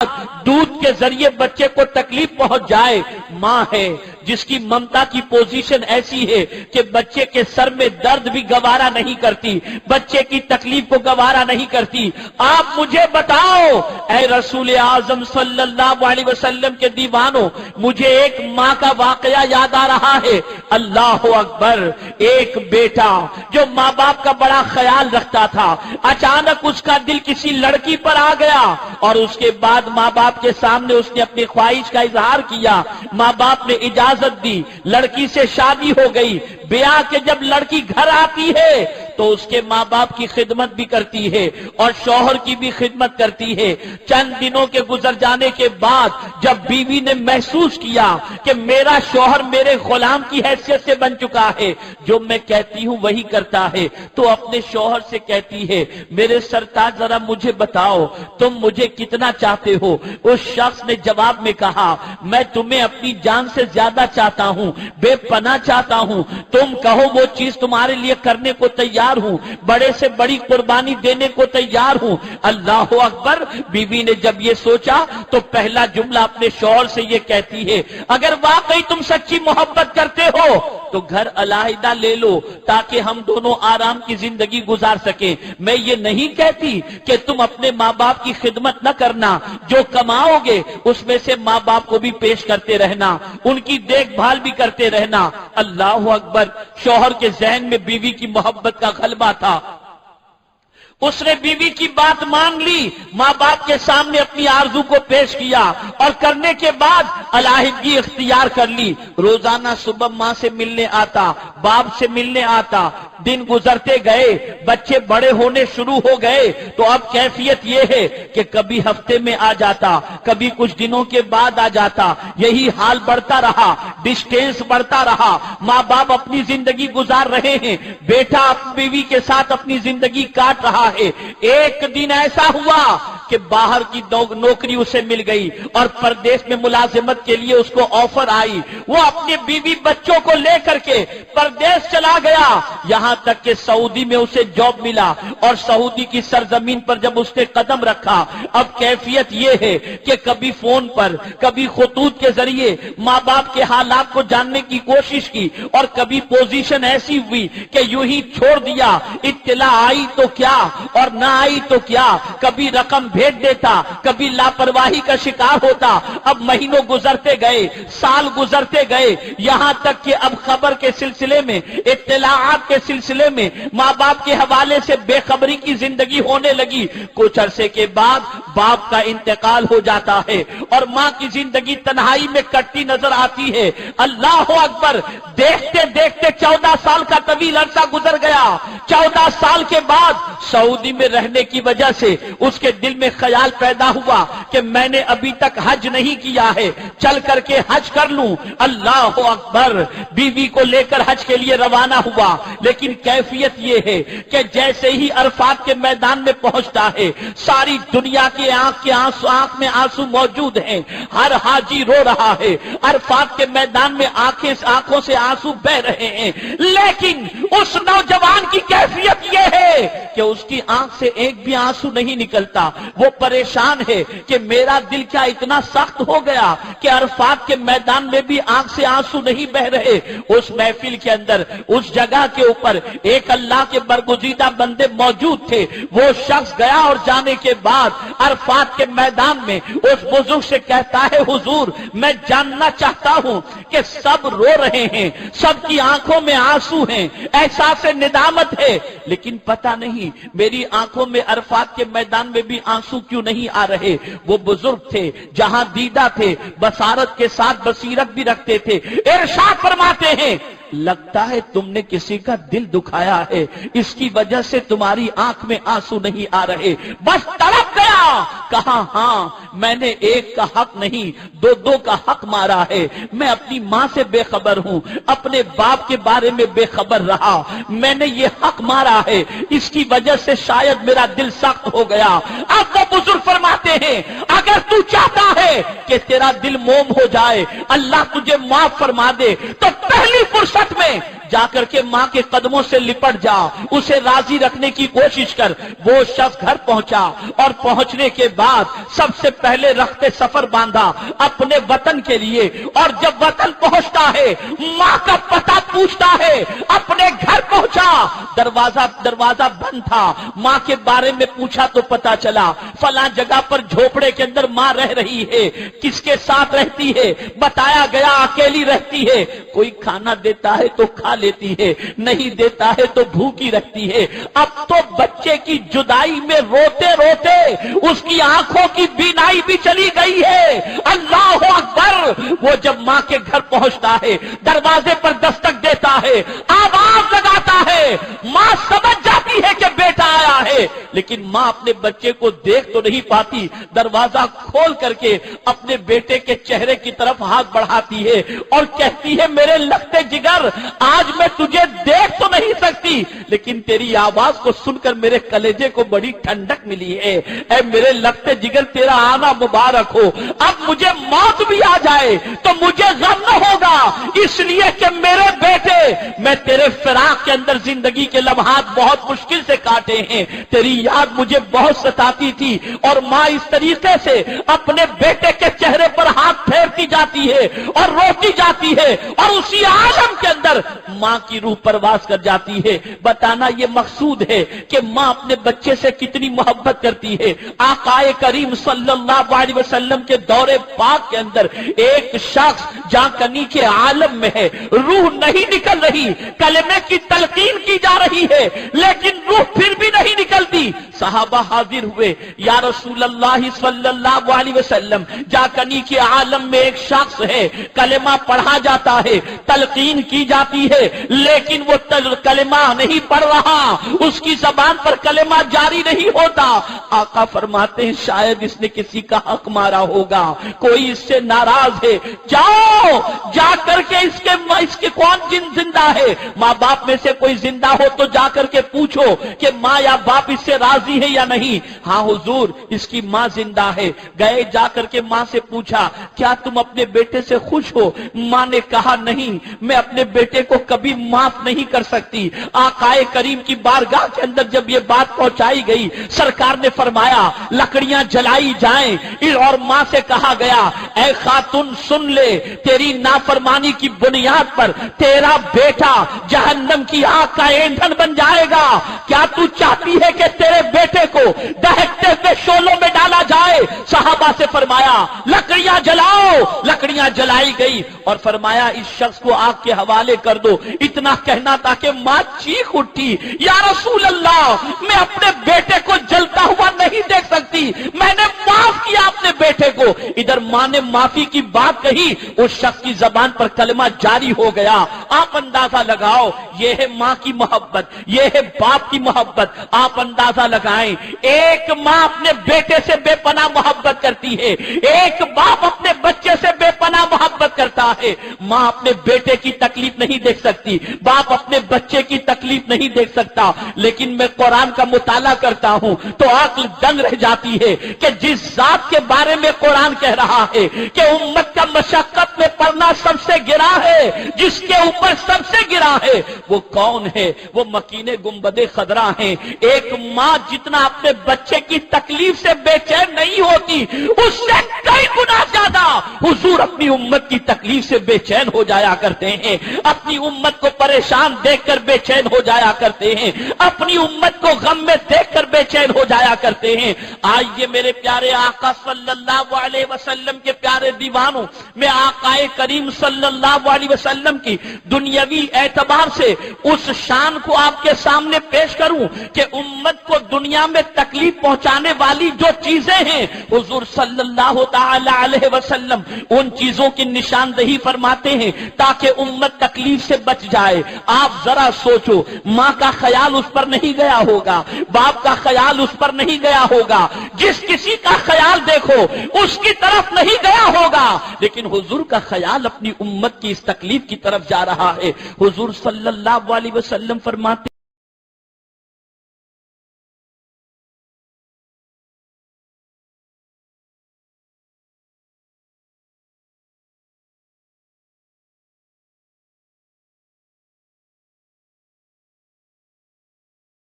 دودھ کے ذریعے بچے کو تکلیف پہنچ جائے، ماں ہے جس کی ممتا کی پوزیشن ایسی ہے کہ بچے کے سر میں درد بھی گوارا نہیں کرتی، بچے کی تکلیف کو گوارا نہیں کرتی۔ آپ مجھے بتاؤ اے رسول اعظم صلی اللہ علیہ وسلم کے دیوانوں، مجھے ایک ماں کا واقعہ یاد آ رہا ہے۔ اللہ اکبر، ایک بیٹا جو ماں باپ کا بڑا خیال رکھتا تھا، اچانک اس کا دل کسی لڑکی پر آ گیا اور اس کے بعد ماں باپ کے سامنے اس نے اپنی خواہش کا اظہار کیا، ماں باپ نے اجازت دی، لڑکی سے شادی ہو گئی۔ بیاہ کے جب لڑکی گھر آتی ہے تو اس کے ماں باپ کی خدمت بھی کرتی ہے اور شوہر کی بھی خدمت کرتی ہے۔ چند دنوں کے گزر جانے کے بعد جب بیوی نے محسوس کیا کہ میرا شوہر میرے غلام کی حیثیت سے بن چکا ہے، جو میں کہتی ہوں وہی کرتا ہے، تو اپنے شوہر سے کہتی ہے میرے سرتاج ذرا مجھے بتاؤ تم مجھے کتنا چاہتے ہو؟ اس شخص نے جواب میں کہا میں تمہیں اپنی جان سے زیادہ چاہتا ہوں، بے پناہ چاہتا ہوں، تم کہو وہ چیز تمہارے لیے کرنے کو تیار ہوں، بڑے سے بڑی قربانی دینے کو تیار ہوں۔ اللہ اکبر، بیوی نے جب یہ سوچا تو پہلا جملہ اپنے شوہر سے یہ کہتی ہے اگر واقعی تم سچی محبت کرتے ہو تو گھر علیحدہ لے لو تاکہ ہم دونوں آرام کی زندگی گزار سکیں۔ میں یہ نہیں کہتی کہ تم اپنے ماں باپ کی خدمت نہ کرنا، جو کماؤ گے اس میں سے ماں باپ کو بھی پیش کرتے رہنا، ان کی دیکھ بھال بھی کرتے رہنا۔ اللہ اکبر، شوہر کے ذہن میں بیوی کی محبت کا غلبہ تھا، اس نے بیوی کی بات مان لی، ماں باپ کے سامنے اپنی آرزو کو پیش کیا اور کرنے کے بعد علیحدگی اختیار کر لی۔ روزانہ صبح ماں سے ملنے آتا، باپ سے ملنے آتا، دن گزرتے گئے، بچے بڑے ہونے شروع ہو گئے تو اب کیفیت یہ ہے کہ کبھی ہفتے میں آ جاتا، کبھی کچھ دنوں کے بعد آ جاتا، یہی حال بڑھتا رہا، ڈسٹینس بڑھتا رہا، ماں باپ اپنی زندگی گزار رہے ہیں، بیٹا بیوی کے ساتھ اپنی زندگی کاٹ رہا ہے۔ ایک دن ایسا ہوا کہ باہر کی نوکری اسے مل گئی اور پردیس میں ملازمت کے لیے اس کو آفر آئی، وہ اپنے بیوی بچوں کو لے کر کے پردیس چلا گیا، یہاں تک کہ سعودی میں اسے جاب ملا اور سعودی کی سرزمین پر جب اس نے قدم رکھا اب کیفیت یہ ہے کہ کبھی فون پر کبھی خطوط کے ذریعے ماں باپ کے حالات کو جاننے کی کوشش کی اور کبھی پوزیشن ایسی ہوئی کہ یوں ہی چھوڑ دیا، اطلاع آئی تو کیا اور نہ آئی تو کیا، کبھی رقم بھیج دیتا، کبھی لاپرواہی کا شکار ہوتا۔ اب مہینوں گزرتے گئے، سال گزرتے گئے، یہاں تک کہ اب خبر کے سلسلے میں، اطلاعات کے سلسلے میں ماں باپ کے حوالے سے بے خبری کی زندگی ہونے لگی۔ کچھ عرصے کے بعد باپ کا انتقال ہو جاتا ہے اور ماں کی زندگی تنہائی میں کٹتی نظر آتی ہے۔ اللہ اکبر، دیکھتے دیکھتے 14 سال کا طویل عرصہ گزر گیا۔ 14 سال کے بعد سعودی میں رہنے کی وجہ سے اس کے دل میں خیال پیدا ہوا کہ میں نے ابھی تک حج نہیں کیا ہے، چل کر کے حج کر لوں۔ اللہ اکبر، بیوی کو لے کر حج کے لیے روانہ ہوا، لیکن کیفیت یہ ہے کہ جیسے ہی عرفات کے میدان میں پہنچتا ہے ساری دنیا کی آنکھ میں آنسو موجود ہیں، ہر حاجی رو رہا ہے، عرفات کے میدان میں آنکھوں سے آنسو بہ رہے ہیں، لیکن اس نوجوان کی کیفیت یہ ہے کہ اس کی آنکھ سے ایک بھی آنسو نہیں نکلتا۔ وہ پریشان ہے کہ میرا دل کیا اتنا سخت ہو گیا کہ عرفات کے میدان میں بھی آنکھ سے آنسو نہیں بہ رہے۔ اس محفل کے اندر، اس جگہ کے اوپر ایک اللہ کے برگزیدہ بندے موجود تھے۔ وہ شخص گیا اور جانے کے بعد عرفات کے میدان میں اس بزرگ سے کہتا ہے حضور میں جاننا چاہتا ہوں کہ سب رو رہے ہیں، سب کی آنکھوں میں آنسو ہیں، احساس ندامت ہے، لیکن پتہ نہیں میری آنکھوں میں عرفات کے میدان میں بھی آنسو کیوں نہیں آ رہے۔ وہ بزرگ تھے، جہاں دیدہ تھے، بصارت کے ساتھ بصیرت بھی رکھتے تھے، ارشاد فرماتے ہیں لگتا ہے تم نے کسی کا دل دکھایا ہے، اس کی وجہ سے تمہاری آنکھ میں آنسو نہیں آ رہے۔ بس تڑپ گیا، کہا ہاں میں نے ایک کا حق نہیں دو کا حق مارا ہے۔ میں اپنی ماں سے بے خبر ہوں، اپنے باپ کے بارے میں بے خبر رہا، میں نے یہ حق مارا ہے، اس کی وجہ سے شاید میرا دل سخت ہو گیا۔ اب وہ بزرگ فرماتے ہیں اگر تو چاہتا ہے کہ تیرا دل موم ہو جائے، اللہ تجھے معاف فرما دے، تو پہلی فرصت میں جا کر کے ماں کے قدموں سے لپٹ جا، اسے راضی رکھنے کی کوشش کر۔ وہ شخص گھر پہنچا اور پہنچنے کے بعد سب سے پہلے رخت سفر باندھا اپنے وطن کے لیے، اور جب وطن پہنچتا ہے ماں کا پتہ پوچھتا ہے، اپنے گھر پہنچا، دروازہ بند تھا، ماں کے بارے میں پوچھا تو پتا چلا فلاں جگہ پر جھوپڑے کے اندر ماں رہ رہی ہے۔ کس کے ساتھ رہتی ہے؟ بتایا گیا اکیلی رہتی ہے، کوئی کھانا دیتا ہے تو کھا لیتی ہے، نہیں دیتا ہے تو بھوکی رکھتی ہے۔ اب تو بچے کی جدائی میں روتے روتے اس کی آنکھوں کی بینائی بھی چلی گئی ہے۔ اللہ اکبر! وہ جب ماں کے گھر پہنچتا ہے، دروازے پر دستک دیتا ہے، آواز لگاتا ہے، ماں سمجھ جاتی ہے کہ بیٹا آیا ہے، لیکن ماں اپنے بچے کو دیکھ تو نہیں پاتی، دروازہ کھول کر کے اپنے بیٹے کے چہرے کی طرف ہاتھ بڑھاتی ہے اور کہتی ہے، میرے لگتے جگر، آج میں تجھے دیکھ تو نہیں سکتی لیکن تیری آواز کو سن کر میرے کلیجے کو بڑی ٹھنڈک ملی ہے۔ اے میرے لگتے جگر، تیرا آنا مبارک ہو، اب مجھے موت بھی آ جائے تو مجھے غم نہ ہوگا، اس لیے کہ میرے بیٹے، میں تیرے فراق کے اندر زندگی کے لمحات بہت مشکل سے کاٹے ہیں، تیری یاد مجھے بہت ستاتی تھی۔ اور ماں اس طریقے سے اپنے بیٹے کے چہرے پر ہاتھ پھیرتی جاتی ہے اور روتی جاتی ہے، اور اسی عالم کے اندر ماں کی روح پرواز کر جاتی ہے۔ بتانا یہ مقصود ہے کہ ماں اپنے بچے سے کتنی محبت کرتی ہے۔ آقا کریم صلی اللہ علیہ وسلم کے دور پاک کے اندر ایک شخص جہاں کنی کے عالم میں ہے، روح نہیں نکل رہی، کلمے کی تلقین کی جا رہی ہے لیکن روح پھر بھی نہیں نکلتی۔ صحابہ حاضر ہوئے، یا رسول اللہ صلی اللہ علیہ وسلم، جا کنی کے عالم میں ایک شخص ہے، کلمہ پڑھا جاتا ہے، تلقین کی جاتی ہے لیکن وہ کلمہ نہیں پڑھ رہا، اس کی زبان پر کلمہ جاری نہیں ہوتا۔ آقا فرماتے ہیں شاید اس نے کسی کا حق مارا ہوگا، کوئی اس سے ناراض ہے، جاؤ جا کر کے اس کے کون جن زندہ ہے، ماں باپ میں سے کوئی زندہ ہو تو جا کر کے پوچھو کہ ماں یا باپ اس سے راضی ہے یا نہیں۔ ہاں حضور اس کی ماں زندہ ہے۔ گئے، جا کر کے ماں سے پوچھا کیا تم اپنے بیٹے سے خوش ہو؟ ماں نے کہا نہیں، میں اپنے بیٹے کو کبھی معاف نہیں کر سکتی۔ آقا کریم کی بارگاہ کے اندر جب یہ بات پہنچائی گئی، سرکار نے فرمایا لکڑیاں جلائی جائیں، اور ماں سے کہا گیا اے خاتون سن لے، تیری نافرمانی کی بنیاد پر تیرا بیٹا جہنم کی آگ کا ایندھن بن جائے گا۔ کیا تو چاہتی ہے کہ تیرے بیٹے کو دہکتے ہوئے شعلوں میں ڈالا جائے؟ صحابہ سے فرمایا لکڑیاں جلاؤ، لکڑیاں جلائی گئی اور فرمایا اس شخص کو آگ کے حوالے کر دو۔ اتنا کہنا تھا کہ ماں چیخ اٹھی، یا رسول اللہ میں اپنے بیٹے کو جلتا ہوا نہیں دیکھ سکتی، میں نے معاف کیا اپنے بیٹے کو۔ ادھر ماں نے معافی کی بات کہی، اس شخص کی زبان پر کلمہ جاری ہو گیا۔ آپ اندازہ لگاؤ، یہ ہے ماں کی محبت، یہ ہے باپ کی محبت۔ آپ اندازہ لگائیں، ایک ماں اپنے بیٹے سے بے پناہ محبت کرتی ہے، ایک باپ اپنے بچے سے بے پناہ محبت کرتا ہے۔ ماں اپنے بیٹے کی تکلیف نہیں دیکھ سکتی، باپ اپنے بچے کی تکلیف نہیں دیکھ سکتا، لیکن میں قرآن کا مطالعہ کرتا ہوں تو عقل دنگ رہ جاتی ہے کہ جس ذات کے بارے میں قرآن کہہ رہا ہے کہ امت کا مشقت میں پڑنا سب سے گرا ہے، جس کے اوپر سب سے گرا ہے، وہ کون ہے؟ وہ مکین گنبد خضرا ہیں۔ ایک ماں جتنا اپنے بچے کی تکلیف سے بے چین نہیں ہوتی، اس سے کئی گنا زیادہ حضور اپنی امت کی تکلیف سے بے چین ہو جایا کرتے ہیں، اپنی امت کو پریشان دیکھ کر بے چین ہو جایا کرتے ہیں، اپنی امت کو غم میں دیکھ کر بے چین ہو جایا کرتے ہیں۔ آئیے میرے پیارے آقا صلی اللہ علیہ وسلم کے پیارے دیوانوں، میں آقا کریم صلی اللہ علیہ وسلم کی دنیاوی اعتبار سے اس شان کو آپ کے سامنے پیش کروں کہ امت کو دنیا میں تکلیف پہنچانے والی جو چیزیں ہیں، حضور صلی اللہ تعالی علیہ وسلم ان چیزوں کی نشاندہی فرماتے ہیں تاکہ امت تکلیف سے بچ جائے۔ آپ ذرا سوچو، ماں کا خیال اس پر نہیں گیا ہوگا، باپ کا خیال اس پر نہیں گیا ہوگا، جس کسی کا خیال دیکھو اس کی طرف نہیں گیا ہوگا، لیکن حضور کا خیال اپنی امت کی اس تکلیف کی طرف جا رہا ہے۔ حضور صلی اللہ علیہ وسلم فرماتے